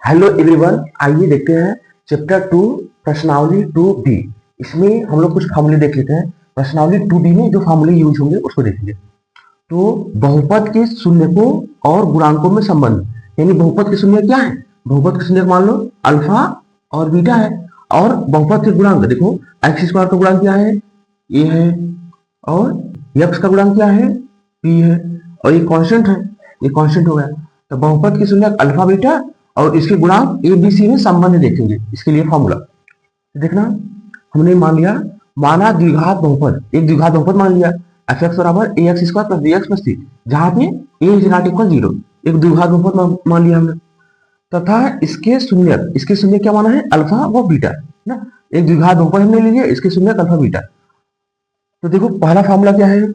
Hello everyone, आइए देखते हैं चैप्टर 2 प्रश्नावली 2B। इसमें हम लोग कुछ फार्मूले देख लेते हैं। प्रश्नावली 2B में जो फार्मूले यूज होंगे उसको देखेंगे। तो बहुपद के शून्यकों और गुणांकों में संबंध, यानी बहुपद के शून्य क्या है? बहुपद के शून्य मान लो अल्फा और बीटा है, और बहुपद के गुणांक देखो एक्स स्क्वायर का गुणांक क्या है? ए है, और एक्स का गुणांक क्या है? पी है, और ये कांस्टेंट है, ये कांस्टेंट हो गया। तो बहुपद के शून्य अल्फा बीटा और इसके गुणांक ए बी सी में संबंध देखेंगे। इसके लिए फॉर्मूला देखना, हमने मान लिया, माना द्विघात बहुपद, एक द्विघात बहुपद मान लिया एफ एक्स बराबर a x square plus b x plus c, जहां पे ए इज नॉट इक्वल 0, एक द्विघात बहुपद मान लिया हमने। तथा इसके शून्य क्या माना है? अल्फा व बीटा ना। एक द्विघात बहुपद हमने ले लिया, इसके शून्य अल्फा बीटा। तो देखो पहला फॉर्मूला क्या है?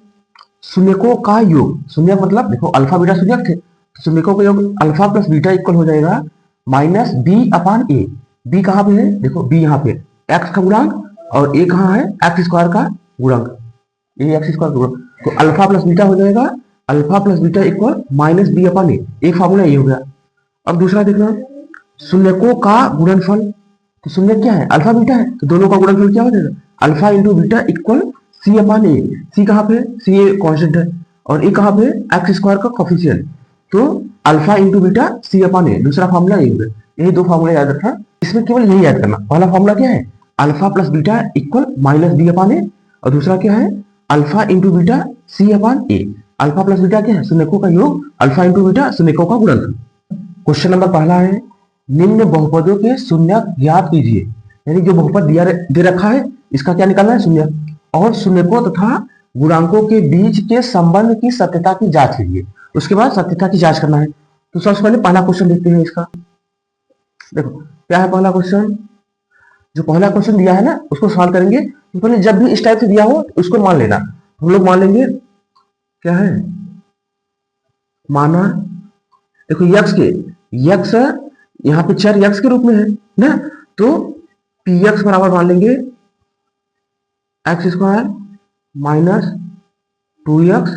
शून्यकों का योग। शून्य मतलब देखो अल्फा बीटा शून्यक थे, तो शून्यकों का योग अल्फा प्लस बीटा इक्वल हो जाएगा माइनस बी अपान ए। बी कहाँ पे है? देखो बी यहाँ पे एक्स का गुणांक, और ए कहाँ है? एक्स स्क्वायर का गुणांक, ए एक्स स्क्वायर का गुणांक। तो अल्फा प्लस बीटा हो जाएगा alpha plus beta equal minus b upon a. एक फॉर्मूला ये हो गया। अब दूसरा देखना, शून्यकों का गुणनफल। तो शून्य क्या है? अल्फा बीटा है, तो दोनों का गुणनफल क्या हो जाएगा? अल्फा इंटू बीटा इक्वल सी अपान ए। सी कहाँ पे? सी ए कॉन्स्टेंट है, और ए कहाँ पे? एक्स स्क्वायर का कोफिशिएंट। तो alpha into beta c upon ए, दूसरा फॉर्मूला यही होगा। यही दो फॉर्मूला याद रखना, इसमें केवल यही याद करना। पहला फॉर्मूला क्या है? Alpha plus beta equal minus b upon a, और दूसरा क्या है? Alpha into beta c upon a. Alpha plus beta क्या है? शून्यकों का योग, अल्फा इंटू बीटा शून्यकों का गुणनफल। क्वेश्चन नंबर पहला है, निम्न बहुपदों के शून्य ज्ञात कीजिए। यानी जो बहुपद दे रखा है इसका क्या निकालना है? शून्य। और शून्यकों तथा गुणांकों के बीच के संबंध की सत्यता की जांच कीजिए। उसके बाद सत्यता की जांच करना है। तो सबसे पहले पहला क्वेश्चन देखते हैं इसका। देखो क्या है पहला क्वेश्चन? जो पहला क्वेश्चन दिया है ना उसको सॉल्व करेंगे। तो पहले जब भी इस टाइप से दिया हो उसको मान लेना। हम लोग मान लेंगे क्या है? माना देखो यक्स के यक्स यहाँ पे चर यक्स के रूप में है ना, तो पी एक्स बराबर मान लेंगे x square minus 2x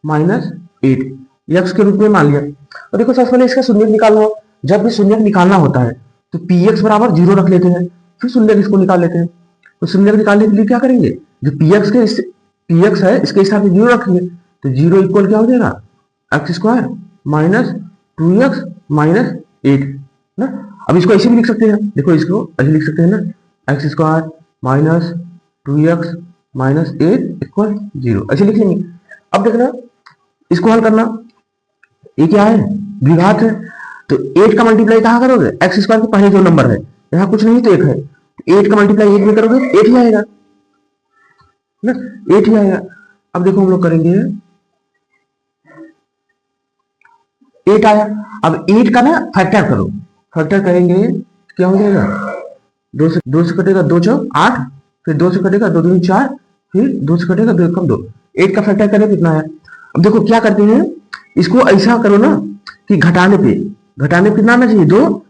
minus 8 x के रूप में मान लिया। और देखो सबसे पहले इसका शून्य निकालना। जब भी शून्य निकालना होता है तो पी एक्स बराबर 0 रख लेते हैं, फिर शून्य इसको निकाल लेते हैं। तो शून्य निकालने के लिए क्या करेंगे? जो पी एक्स है इसके हिसाब से 0 रखेंगे, तो 0 इक्वल क्या हो जाएगा? X square minus 2x minus 8 ना। अब इसको ऐसे भी लिख सकते हैं, देखो इसको ऐसे लिख सकते हैं ना, x square minus 2x minus 8 equal 0, ऐसे लिख लेंगे। अब देखना इसको हल करना, ये क्या है? द्विघात है, तो 8 का मल्टीप्लाई कहाँ करोगे? एक्स स्क्वायर के पहले जो नंबर है, यहाँ कुछ नहीं तो 1 है, तो 8 का मल्टीप्लाई 1 में करोगे 8 ही आएगा ना, 8 ही आएगा। अब देखो हम लोग करेंगे 8 आया। अब 8 का ना फैक्टर करो, फैक्टर करेंगे क्या हो जाएगा? 2 से कटेगा 2 चौक 8, फिर 2 से कटेगा 2 दूनी 4, फिर 2 से कटेगा 2 कम 2। 8 का फैक्टर करें कितना है? अब देखो क्या करते हैं, इसको ऐसा करो ना कि घटाने पे कितना आना चाहिए? 2,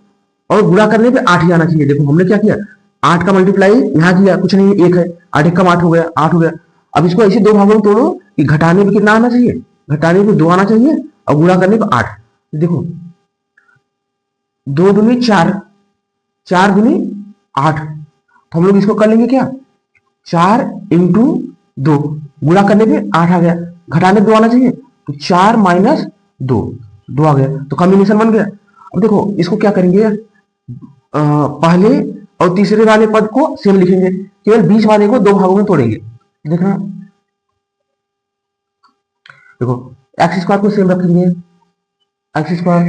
और गुणा करने पे 8 ही आना चाहिए। देखो हमने क्या किया, 8 का मल्टीप्लाई यहाँ किया, कुछ नहीं 1 है, 8 एक कम 8 हो गया, 8 हो गया। अब इसको ऐसे दो भागों में तोड़ो कि घटाने पे कितना आना चाहिए? घटाने पे 2 आना चाहिए, और गुणा करने पे 8। देखो 2 दूनी 4, 4 दूनी 8, तो हम लोग इसको कर लेंगे क्या? 4 इंटू 2, गुणा करने पे 8 आ गया, घटाने 2 आना चाहिए, तो 4 माइनस 2, 2 आ गया, तो कॉम्बिनेशन बन गया। अब देखो इसको क्या करेंगे, पहले और तीसरे वाले पद को सेम लिखेंगे, केवल बीच वाले को दो भागों में तोड़ेंगे। देखना देखो एक्स स्क्वायर को सेम रखेंगे, एक्स स्क्वायर,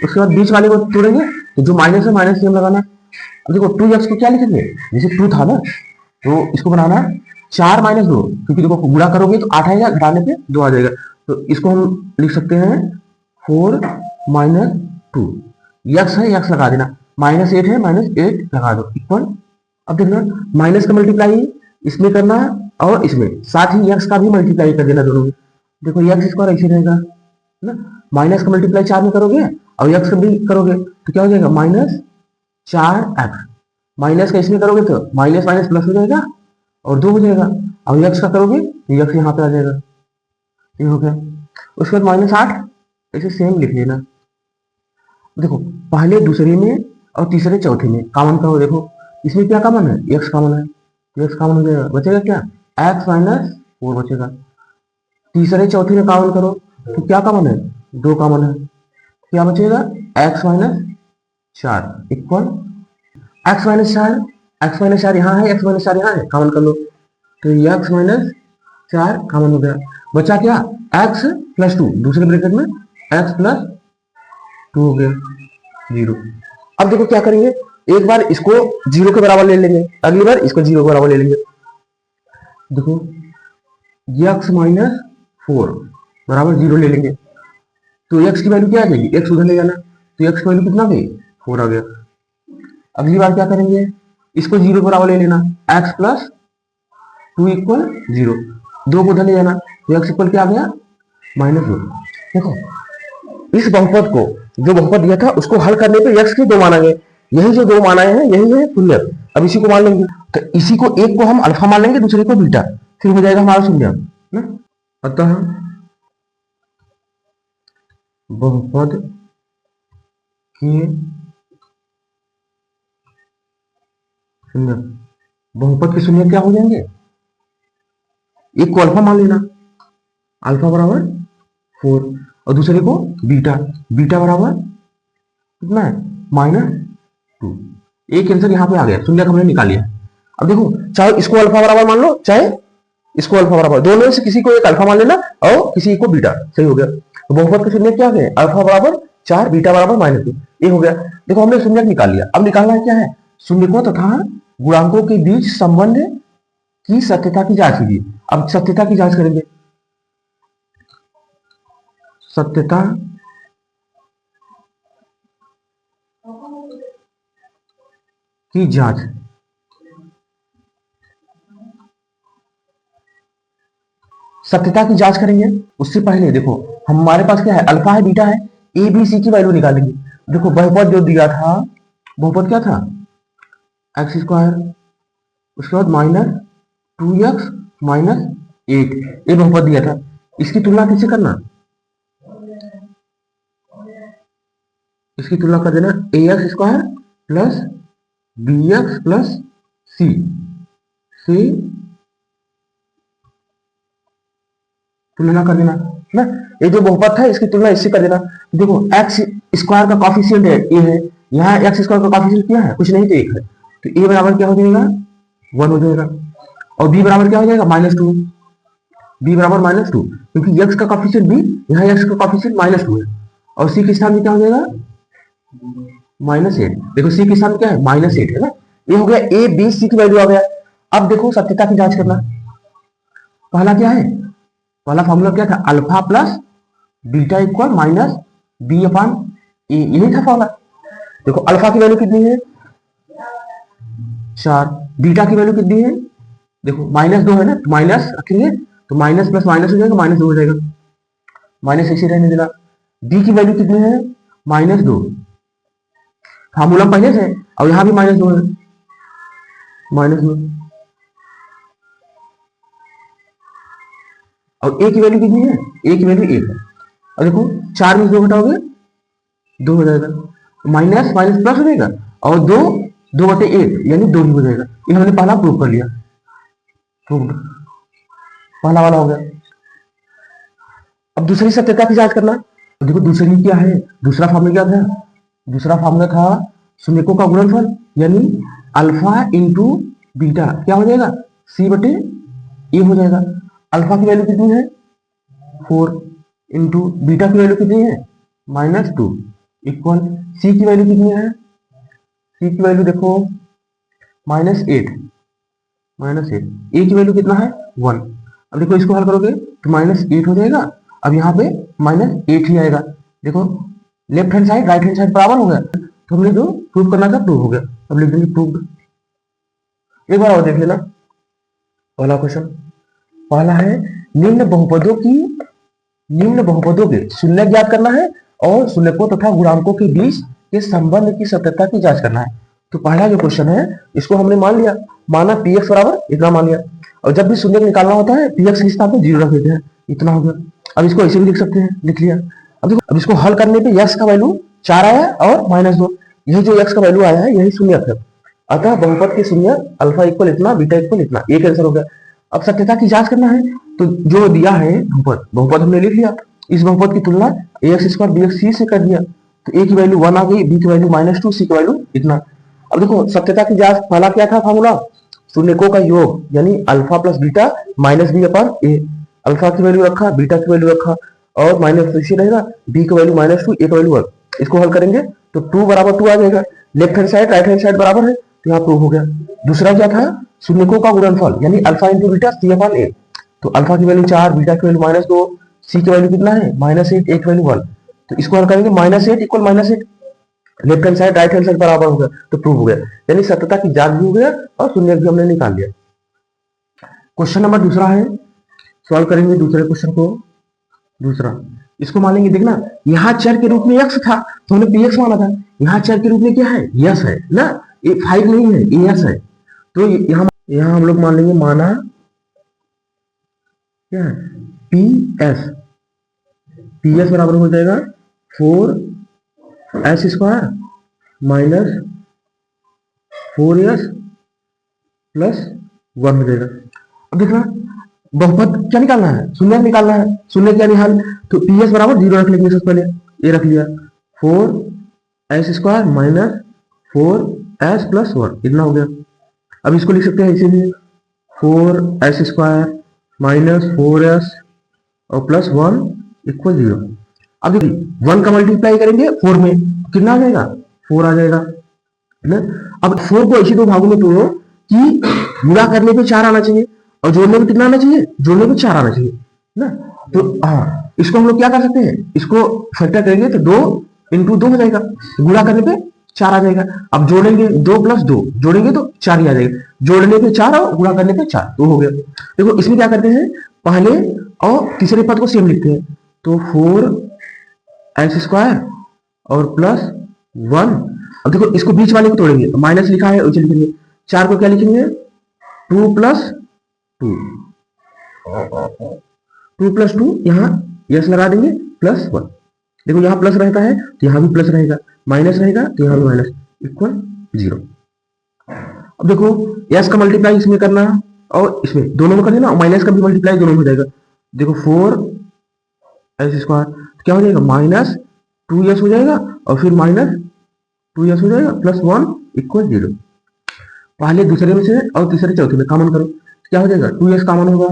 उसके बाद बीच वाले को तोड़ेंगे, तो जो माइनस है माइनस सेम लगाना। अब देखो 2x को क्या लिखेंगे? जैसे 2 था ना, तो इसको बनाना 4 माइनस 2, क्योंकि देखो गुणा करोगे तो 8 आएगा, घटाने पे 2 आ जाएगा, तो इसको हम लिख सकते हैं 4 माइनस 2। यक्स है, यक्स लगा देना, माइनस 8 है, माइनस 8 लगा दो इक्वल। अब देखना माइनस का मल्टीप्लाई इसमें करना और इसमें, साथ ही यक्स का भी मल्टीप्लाई कर देना दोनों में। देखो यक्स स्क्वायर ऐसे रहेगा ना, माइनस का मल्टीप्लाई 4 में करोगे और यक्स का भी करोगे तो क्या हो जाएगा? Minus 4x। माइनस का इसमें करोगे तो माइनस माइनस प्लस हो जाएगा और 2 हो जाएगा, और यक्स का करोगे तो यक्स यहाँ पे आ जाएगा, ये हो गया। उसके बाद माइनस 8 ऐसे सेम लिख लेना। देखो पहले दूसरे में और तीसरे चौथे में कॉमन करो। देखो इसमें क्या कॉमन है, एक्स कॉमन है, तो एक्स कॉमन हो जाएगा, बचेगा क्या, एक्स माइनस 4 बचेगा। तीसरे चौथे में कॉमन करो तो क्या कॉमन है, 2 कॉमन है, क्या बचेगा, x minus 4 equal x minus 4, x minus 4 यहाँ है, एक्स माइनस 4 यहाँ है, कॉमन कर लो तो एक्स माइनस 4 कॉमन हो गया। बचा क्या, एक्स प्लस 2, दूसरे ब्रैकेट में एक्स प्लस 2 हो गया 0। अब देखो क्या करेंगे, एक बार इसको 0 के बराबर ले लेंगे, अगली बार इसको 0 के बराबर ले लेंगे। देखो एक्स माइनस 4 बराबर 0 ले लेंगे तो एक्स की वैल्यू क्या आ जाएगी, एक्स उधर ले जाना, तो एक्स की वैल्यू कितना आ गई, 4 आ गया। अगली बार क्या करेंगे, इसको 0 के बराबर ले लेना, एक्स प्लस 2 इक्वल 0, 2 को उधर ले जाना तो एक्स इक्वल क्या आ गया, -2। देखो इस बहुपद को, जो बहुपद दिया था उसको हल करने पे एक्स के 2 मान आएंगे, यही जो 2 मान आए हैं यही है शून्य। अब इसी को मान लेंगे, तो इसी को एक को हम अल्फा मान लेंगे, दूसरे को बीटा, फिर हो जाएगा हमारा शून्य ना। अतः बहुपद के शून्य, बहुपद के शून्य क्या हो जाएंगे, एक को अल्फा मान लेना, अल्फा बराबर 4 और दूसरे को बीटा, बीटा बराबर कितना है, -2। एक आंसर यहाँ पे आ गया, शून्य हमने निकाल लिया। अब देखो चाहे इसको अल्फा बराबर मान लो, चाहे इसको अल्फा बराबर, दोनों में से किसी को एक अल्फा मान लेना और किसी को बीटा, सही हो गया। तो बहुपद के शून्य क्या आ गए, अल्फा बराबर 4, बीटा बराबर -2, ये हो गया। देखो हमने शून्य निकाल लिया, अब निकालना है क्या है, शून्यकों तथा गुणांकों के बीच संबंध की सत्यता की जांच कीजिए। अब सत्यता की जांच करेंगे, सत्यता की जांच, सत्यता की जांच करेंगे उससे पहले देखो हमारे पास क्या है, अल्फा है, बीटा है, ए बी सी की वैल्यू निकालेंगे। देखो बहुपद जो दिया था, बहुपद क्या था, एक्स स्क्वायर, उसके बाद -2x -8, ये बहुपद दिया था। इसकी तुलना किससे करना, इसकी तुलना कर देना ax square plus bx plus c से तुलना कर देना ना। ये जो बहुपद था इसकी तुलना इससे कर देना। देखो एक्स स्क्वायर का कॉफिशिएंट है ए है, यहाँ एक्स स्क्वायर का कॉफिशिएंट क्या है, कुछ नहीं तो 1 है, तो ए बराबर क्या हो जाएगा, 1 हो जाएगा। और बी बराबर क्या हो जाएगा, -2, बी बराबर -2, क्योंकि एक्स का कॉफिशिएंट बी, यहाँ एक्स का कॉफिशिएंट -2 है, और सी के स्थान में क्या हो जाएगा, -8। देखो सी के स्थान में क्या है, -8 है ना, ये हो गया ए बी सी की वैल्यू आ गया। अब देखो सत्यता की जांच करना, पहला क्या है, पहला फॉर्मूला क्या था, alpha plus beta equal minus b upon a, यही था फॉर्मूला। देखो अल्फा की वैल्यू कितनी है, 4, बीटा की वैल्यू कितनी है, देखो -2 है ना, तो माइनस रखेंगे तो माइनस प्लस माइनस हो जाएगा, -2 हो जाएगा, माइनस इसी रहने देना। डी की वैल्यू कितनी है, -2, फार्मूला पहले से, और यहां भी -2 है, -2। और ए की वैल्यू कितनी है, ए की वैल्यू 1 है। और देखो 4 में 2 घटाओगे 2 हो जाएगा, माइनस माइनस प्लस हो जाएगा, और 2/8 यानी 2 ही हो जाएगा। ये हमने पहला प्रूव कर लिया, प्रूव्ड, पहला वाला हो गया। अब दूसरी सत्यता की जांच करना, देखो दूसरी क्या है, दूसरा फार्मूला क्या था, दूसरा फार्मूला था शून्यकों का गुणनफल, यानी अल्फा इंटू बीटा क्या हो जाएगा, c/a हो जाएगा। अल्फा की वैल्यू कितनी है, 4 इंटू बीटा की वैल्यू कितनी है, -2 इक्वल सी की वैल्यू कितनी है, सी की वैल्यू देखो -8, ए की वैल्यू कितना है, 1। अब देखो इसको हल करोगे तो -8 हो जाएगा, अब यहाँ पे -8 ही आएगा। देखो left hand side right hand side बराबर हो गया, तो हमने जो प्रूव करना था प्रूव हो गया। अब लिख देंगे प्रूव्ड। एक बार और देख लेना, पहला क्वेश्चन, पहला है निम्न बहुपदों के शून्य ज्ञात करना है और शून्यकों तथा गुणांकों के बीच के संबंध की सत्यता की जांच करना है। तो पहला जो क्वेश्चन है इसको हमने मान लिया, माना px बराबर इतना मान लिया, और जब भी शून्य निकालना होता है px के स्थान पे 0 रख देते हैं, इतना हो गया। अब इसको ऐसे भी लिख सकते हैं, लिख लिया। अब देखो अब इसको हल करने पे यक्स का वैल्यू 4 आया और -2, यही जो x का वैल्यू आया है यही शून्यक है। अतः बहुपद के शून्यक अल्फा इक्वल इतना, बीटा इक्वल इतना, एक आंसर हो गया। अब सत्यता की जांच करना है, तो जो दिया है बहुपद, बहुपद हमने लिख लिया, इस बहुपद की तुलना ax² bx c से कर दिया, तो a की वैल्यू 1 आ गई, b की वैल्यू -2, c की वैल्यू इतना। अब देखो सत्यता की जांच पहला क्या था फार्मूला, शून्यकों का योग यानी alpha plus beta minus b upon a. Alpha की वैल्यू रखा, बीटा की वैल्यू रखा और माइनस इसी रहेगा, बी की वैल्यू -2, ए की वैल्यू 1। इसको हल करेंगे तो 2 बराबर 2 आ जाएगा, left hand side right hand side बराबर है, तो यहाँ प्रूव हो गया। दूसरा क्या था, शून्यकों का गुणनफल यानी अल्फा इंटू बीटा सी अपॉन ए, तो अल्फा की वैल्यू 4, बीटा की वैल्यू -2, सी की वैल्यू कितना है -8, ए की वैल्यू 1, तो इसको हल करेंगे -8 equal -8, left hand side right hand side बराबर हो गया, तो प्रूव हो गया। यानी सत्यता की जांच भी हो गया और शून्यक भी हमने निकाल लिया। क्वेश्चन नंबर दूसरा है, सॉल्व करेंगे दूसरे क्वेश्चन को। दूसरा इसको मानेंगे, देखना यहाँ चर के रूप में x था तो हमने px माना था, यहाँ चर के रूप में क्या है यस है ना, ये 5 नहीं है ये यस है, तो यहाँ हम लोग मान लेंगे, माना क्या है ps बराबर हो जाएगा 4s² माइनस 4s प्लस 1 हो जाएगा। अब देखना बहुपद क्या निकालना है, शून्य निकालना है, शून्य क्या निकाल, तो ps बराबर 0 रख लेंगे, सबसे पहले ये रख लिया, 4s² माइनस 4s प्लस 1 इतना हो गया। अब इसको लिख सकते हैं इसीलिए 4s² माइनस 4s और प्लस 1 इक्वल 0। अब देखिए 1 का मल्टीप्लाई करेंगे 4 में, कितना आ जाएगा 4 आ जाएगा ना। अब 4 को ऐसे दो भागों में तोड़ो कि गुणा करने पे 4 आना चाहिए और जोड़ने में कितना आना चाहिए, जोड़ने में 4 आना चाहिए ना। तो हाँ, इसको हम लोग क्या कर सकते हैं, इसको फैक्टर करेंगे तो 2 इंटू 2 हो जाएगा, गुणा करने पे 4 आ जाएगा। अब जोड़ेंगे 2 प्लस 2 जोड़ेंगे तो 4 ही आ जाएगा, जोड़ने पे 4 और गुणा करने पे 4, तो हो गया। देखो इसमें क्या करते हैं, पहले और तीसरे पद को सेम लिखते हैं, तो 4s² और प्लस 1। अब देखो इसको बीच वाले को तोड़ेंगे, माइनस लिखा है उसे लिखेंगे, 4 को क्या लिखेंगे 2 प्लस 2 यहाँ यस लगा देंगे प्लस 1। देखो यहाँ प्लस रहता है तो यहाँ भी प्लस रहेगा, माइनस रहेगा तो यहाँ भी माइनस, इक्वल 0। अब देखो यस का मल्टीप्लाई इसमें करना और इसमें दोनों में कर देना, माइनस का भी मल्टीप्लाई दोनों में हो जाएगा। देखो 4s² क्या हो जाएगा -2s हो जाएगा और फिर -2s हो जाएगा प्लस 1 इक्वल 0। पहले दूसरे में से और तीसरे चौथे में कॉमन करो, क्या हो जाएगा 2s कॉमन होगा,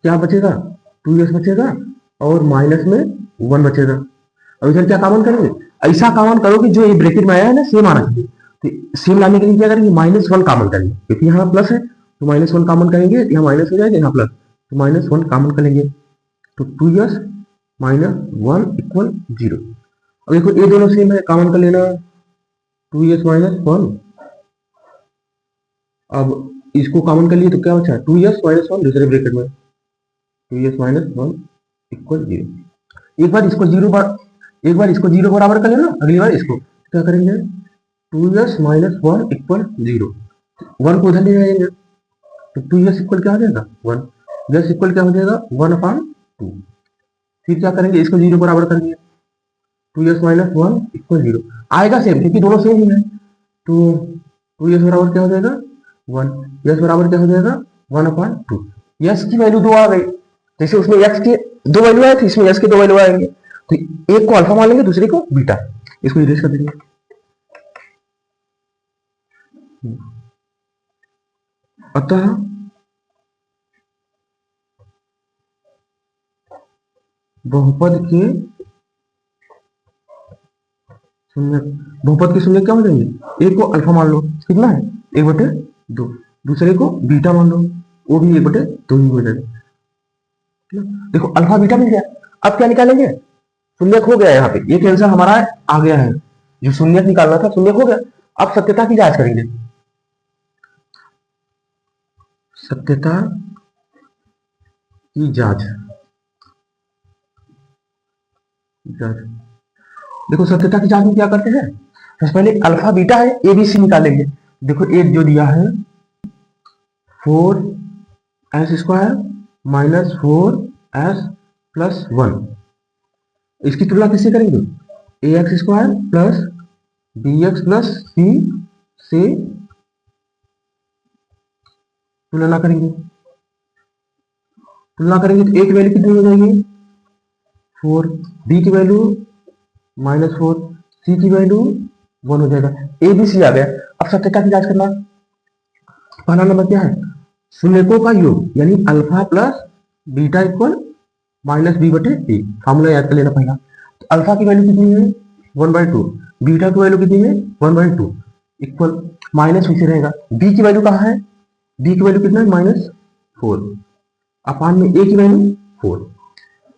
क्या बचेगा 2s बचेगा और माइनस में 1 बचेगा। अब इधर क्या कॉमन करेंगे, ऐसा कॉमन करो कि जो ये ब्रैकेट में आया है ना सेम आना चाहिए, तो सेम लाने के लिए क्या करेंगे -1 कॉमन करेंगे, क्योंकि यहाँ प्लस है तो -1 कॉमन करेंगे, यहाँ माइनस हो जाएगा यहाँ प्लस, तो -1 कॉमन करेंगे तो 2s - 1 इक्वल 0। अब देखो ये दोनों सेम है, कॉमन कर लेना 2s - 1। अब इसको कॉमन कर लिए तो क्या बचा 2s - 1 दूसरे ब्रैकेट में, 2s - 1 इक्वल 0। एक बार इसको 0 बराबर कर लेना, अगली बार इसको क्या करेंगे 2s - 1 इक्वल 0, 1 को उधर ले जाएंगे तो 2s इक्वल क्या हो जाएगा 1, s इक्वल क्या हो जाएगा 1/2। फिर क्या करेंगे इसको 0 बराबर करेंगे, 2s - 1 इक्वल 0 आएगा सेम, क्योंकि दोनों सेम ही है, तो 2s बराबर क्या हो जाएगा 1, s बराबर क्या हो जाएगा 1/2। s की वैल्यू 2 आ गई, जैसे उसमें x के 2 वैल्यू आए थे इसमें s के 2 वैल्यू आएंगे, तो एक को अल्फा मान लेंगे दूसरे को बीटा, इसको इरेज कर देंगे। अतः बहुपद के शून्य क्या हो जाएंगे, एक को अल्फा मान लो कितना है 1/2, दूसरे को बीटा मान लो वो भी 1/2 ही हो जाएगा। देखो अल्फा बीटा मिल गया, अब क्या निकालेंगे शून्यक हो गया, यहाँ पे ये आंसर हमारा आ गया है, जो शून्यक निकालना था शून्यक हो गया। अब सत्यता की जांच करेंगे, सत्यता की जांच। देखो सत्यता की जांच में क्या करते हैं, सबसे पहले अल्फा बीटा है ए बी सी निकालेंगे। देखो एक जो दिया है 4s² माइनस 4s प्लस 1, इसकी तुलना किससे करेंगे a x square plus b x plus c से तुलना करेंगे। तुलना करेंगे तो ए की वैल्यू कितनी हो जाएगी 4, बी की वैल्यू -4, सी की वैल्यू 1 हो जाएगा। ए बी सी आ गया। अब सत्यता की जांच करना। पहला नंबर क्या है, शून्यकों का योग यानी alpha plus beta equal -b/a। Formula याद कर लेना पहला। तो अल्फा की वैल्यू कितनी है 1/2, बीटा की वैल्यू कितनी है 1/2 इक्वल माइनस पीछे रहेगा। बी की वैल्यू कहाँ है, बी की वैल्यू कितना है -4 अपान में ए की वैल्यू 4।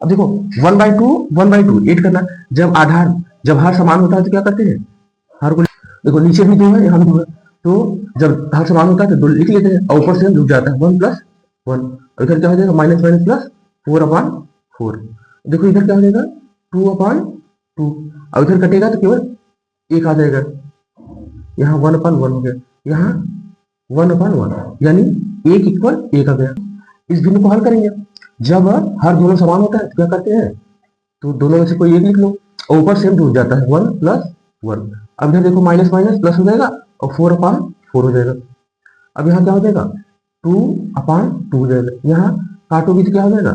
अब देखो 1/2 8 करना। जब हर समान होता है तो क्या करते हैं, हर को देखो नीचे भी 2 है यहाँ भी 2 है, तो जब हर समान होता है तो 2 लिख लेते हैं और ऊपर से झुक जाता है 1 + 1। इधर क्या हो जाएगा माइनस प्लस 4/4। देखो इधर क्या हो जाएगा 2/2 और इधर कटेगा तो केवल 1 आ जाएगा। यहाँ 1/1 हो गया, यहाँ 1/1 यानी 1 इक्वल 1 आ गया। इस भिन्न को हल करेंगे। जब हर दोनों समान होता है तो क्या करते हैं, तो दोनों में से कोई एक लिख लो और ऊपर सेम जुड़ जाता है 1 + 1। अब इधर देखो माइनस प्लस हो जाएगा और 4/4 हो जाएगा। अब यहाँ क्या हो जाएगा 2/2 हो जाएगा। यहाँ काटोगे तो क्या हो जाएगा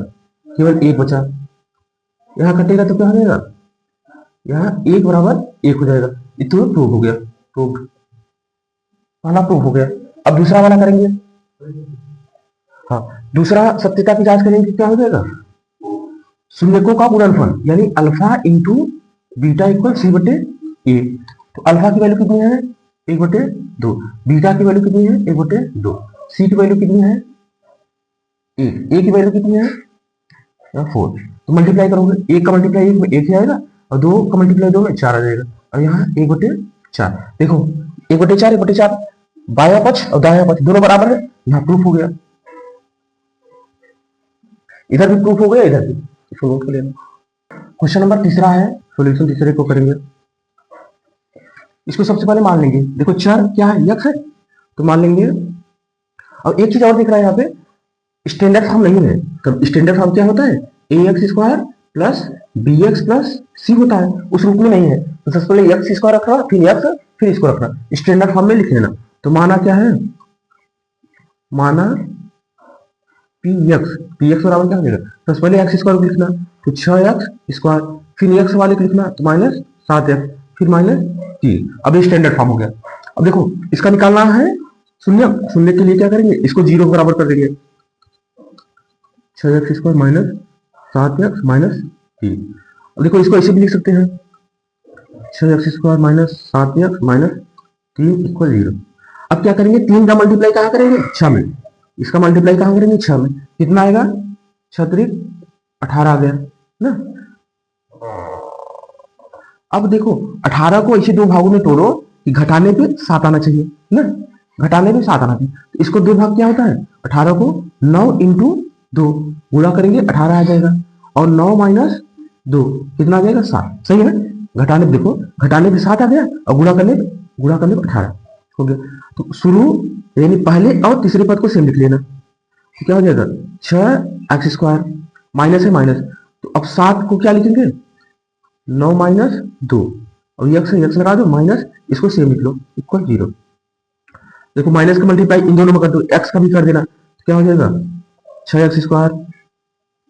केवल 1 बचा। यहाँ कटेगा तो क्या हो जाएगा, यहाँ 1 = 1 हो जाएगा। ये तो प्रूव हो गया, प्रूव पहला प्रूव हो गया। अब दूसरा वाला करेंगे। हाँ, दूसरा सत्यता की जांच करेंगे क्या हो जाएगा, शून्यकों का गुणनफल यानी alpha into beta equal c/a। तो अल्फा की वैल्यू कितनी है 1/2, बीटा की वैल्यू कितनी है 1/2, सी की वैल्यू कितनी है 1, ए की वैल्यू कितनी है 4। तो मल्टीप्लाई करोगे, 1 का मल्टीप्लाई 1 में 1 ही आएगा और 2 का मल्टीप्लाई 2 में 4 आ जाएगा। और यहाँ 1/4 देखो 1/4 बायां पक्ष और दायां पक्ष दोनों बराबर है, यहाँ प्रूफ हो गया। इधर भी प्रूफ हो गया, इधर भी। इसको नोट कर लेना। क्वेश्चन नंबर तीसरा है, सॉल्यूशन तीसरे को करेंगे। इसको सबसे पहले मान लेंगे, देखो चर क्या है यक्स है तो मान लेंगे। और एक चीज और दिख रहा है यहाँ पे, स्टैंडर्ड फॉर्म नहीं है। तो स्टैंडर्ड फॉर्म क्या होता है ax² plus bx plus c होता है, उस रूप में नहीं है। तो सबसे पहले x² रखना, फिर x, फिर इसको रखना, स्टैंडर्ड फॉर्म में लिख लेना। तो माना क्या है, माना px बराबर क्या हो जाएगा, सबसे पहले x² लिखना तो 6x², फिर x वाले को लिखना तो -7x, फिर -3। अब ये स्टैंडर्ड फॉर्म हो गया। अब देखो इसका निकालना है शून्य, शून्य के लिए क्या करेंगे, इसको 0 बराबर कर देंगे। 6x² -7x -3। अब देखो इसको ऐसे भी लिख सकते हैं 6x² -7x -3 = 0। अब क्या करेंगे, 3 का मल्टीप्लाई कहाँ करेंगे 6 में, इसका मल्टीप्लाई कहाँ करेंगे 6 में, कितना आएगा 6 × 18 आ गया ना। अब देखो 18 को ऐसे 2 भागों में तोड़ो कि घटाने पे 7 आना चाहिए ना, घटाने पे 7 आना चाहिए। तो इसको 2 भाग क्या होता है, 18 को 9 × 2 गुणा करेंगे 18 आ जाएगा, और 9 - 2 कितना आ जाएगा 7। सही है, घटाने पे देखो, घटाने पे 7 आ गया और गुणा करने पे 18 हो गया। तो शुरू यानी पहले और तीसरे पद को सेम लिख लेना। तो क्या हो जाएगा 6x² माइनस है माइनस, तो अब 7 को क्या लिखेंगे 9 - 2 और x लगा दो माइनस, इसको सेम लिख लो = 0। देखो माइनस का मल्टीप्लाई इन दोनों में कर दो, x का भी कर देना। तो क्या हो जाएगा 6x²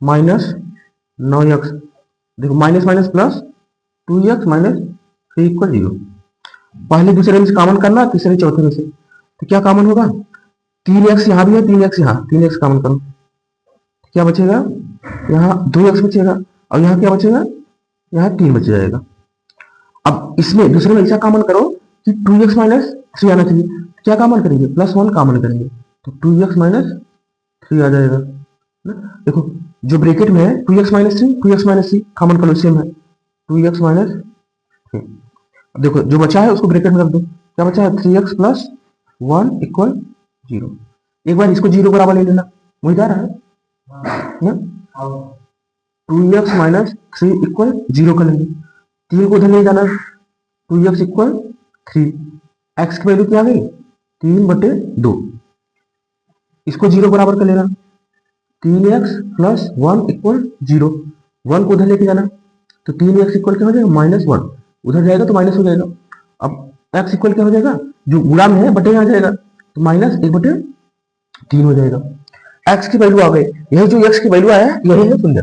माइनस 9x, देखो माइनस माइनस प्लस 2x - 3 = 0। पहले दूसरे में से कॉमन करना, तीसरे चौथे में से तो क्या कॉमन होगा, 3x यहाँ भी है, 3x यहाँ, 3x कॉमन करो, क्या बचेगा यहाँ 2x बचेगा और यहाँ क्या बचेगा, यहाँ 3 बच जाएगा। अब इसमें दूसरे में ऐसा कॉमन करो कि 2x - 3 आना चाहिए, क्या कॉमन करेंगे +1 कॉमन करेंगे तो 2x - 3 आ जाएगा ना। देखो जो ब्रैकेट में है 2x - 3 2x - 3 कॉमन करो, सेम है 2x - 3। देखो जो बचा है उसको ब्रैकेट में रख दो, क्या बचा है 3x + 1 = 0। एक बार इसको 0 बराबर ले लेना, वही जा रहा है ना। 2x - 3 = 0 कर लेंगे, 3 को उधर ले जाना, 2x = 3, x की वैल्यू क्या आ गई 3/2, इसको 0 बराबर कर लेना। 3x + 1 = 0, 1 को उधर लेके जाना तो 3x = क्या हो जाएगा -1, उधर जाएगा तो माइनस हो जाएगा। अब x इक्वल क्या हो जाएगा, जो गुणा में है बटे में आ जाएगा, तो माइनस 1/3 हो जाएगा। x की वैल्यू आ गई, यही जो x की वैल्यू आया है यही है शून्य।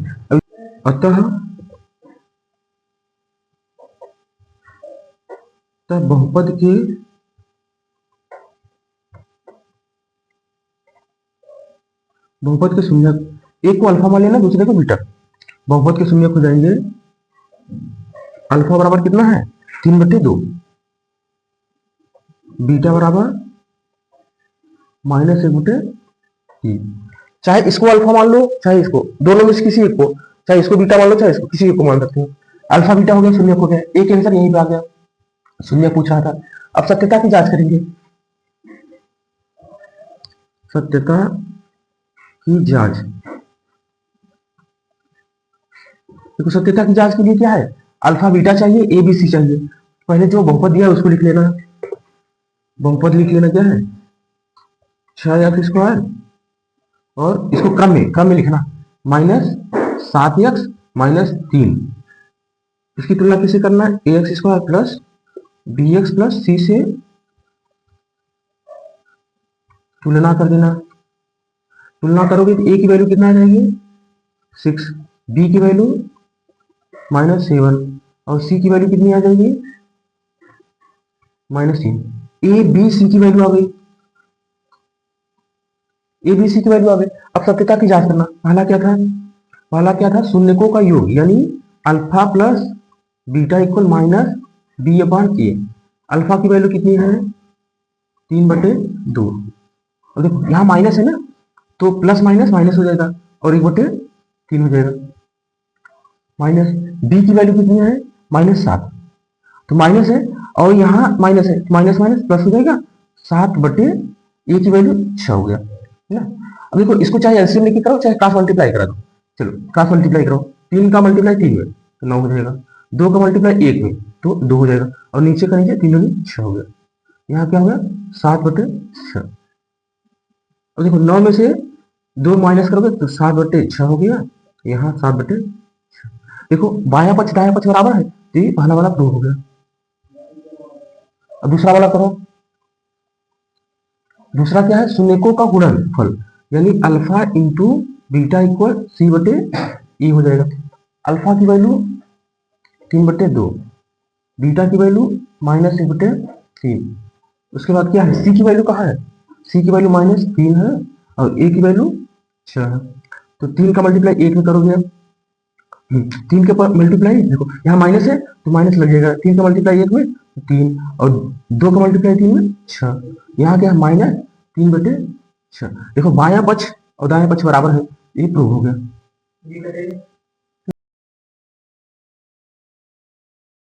अतः बहुपद के शून्यक, एक को अल्फा मान लेना दूसरे को बीटा। बहुपद के शून्यक हो जाएंगे, अल्फा बराबर कितना है 3/2, बीटा बराबर -1/3। चाहे इसको अल्फा मान लो चाहे इसको, दोनों में से किसी एक को, चाहे इसको बीटा मान लो चाहे इसको, किसी एक को मान सकते हो। अल्फा बीटा हो गया, शून्य हो गया, एक आंसर यहीं पे आ गया, शून्य पूछ रहा था। अब सत्यता की जांच करेंगे। सत्यता की जांच, देखो सत्यता की जांच के लिए क्या है, अल्फा बीटा चाहिए, ए बी सी चाहिए। पहले जो बहुपद दिया है उसको लिख लेना, बहुपद लिख लेना क्या है 6x², और इसको क्रम में लिखना -7x -3। इसकी तुलना किससे करना है, ax² plus bx plus c से तुलना कर देना। तुलना करोगे तो a की वैल्यू कितना आ जाएगी 6, b की वैल्यू -7 और c की वैल्यू कितनी आ जाएगी -3। a b c की वैल्यू आ गई, a b c की वैल्यू आ गई। अब सत्यता की जांच करना, पहला क्या था शून्यकों का योग, यानी alpha plus beta equal -b/a। Alpha की वैल्यू कितनी है 3/2, और देखो यहाँ माइनस है ना, तो प्लस माइनस माइनस हो जाएगा और 1/3 हो जाएगा। माइनस बी की वैल्यू कितनी है -7, तो माइनस है और यहाँ माइनस है, माइनस माइनस प्लस हो जाएगा, 7/a की वैल्यू 6 हो गया, है ना। अब देखो इसको चाहे एलसीएम लेके करो चाहे क्रॉस मल्टीप्लाई करा दो, चलो क्रॉस मल्टीप्लाई करो, 3 का मल्टीप्लाई 3 में तो 9 हो जाएगा, 2 का मल्टीप्लाई 1 में तो 2 हो जाएगा, और नीचे का नीचे 3 दूनी 6 हो गया। यहाँ क्या हो गया 7/6। और देखो 9 में से 2 माइनस करोगे तो 7/6 हो गया, यहाँ 7/6। देखो बायां पक्ष दायां पक्ष बराबर है, तो ये पहला वाला प्रूव हो गया। अब दूसरा वाला करो, दूसरा क्या है शून्यकों का गुणनफल, यानी alpha into beta equal c/e हो जाएगा। अल्फा की वैल्यू 3/2, बीटा की वैल्यू -1/3। उसके बाद क्या है c की वैल्यू कहाँ है, c की वैल्यू -3 है और a की वैल्यू 6 है, तो 3 का मल्टीप्लाई 1 में करोगे, 3 के मल्टीप्लाई देखो यहाँ माइनस है तो माइनस लग जाएगा, 3 का मल्टीप्लाई 1 में 3 और 2 का मल्टीप्लाई 3 में 6, यहाँ क्या है -3/6। देखो बायां पक्ष और दायां पक्ष बराबर है, ये प्रूव हो गया।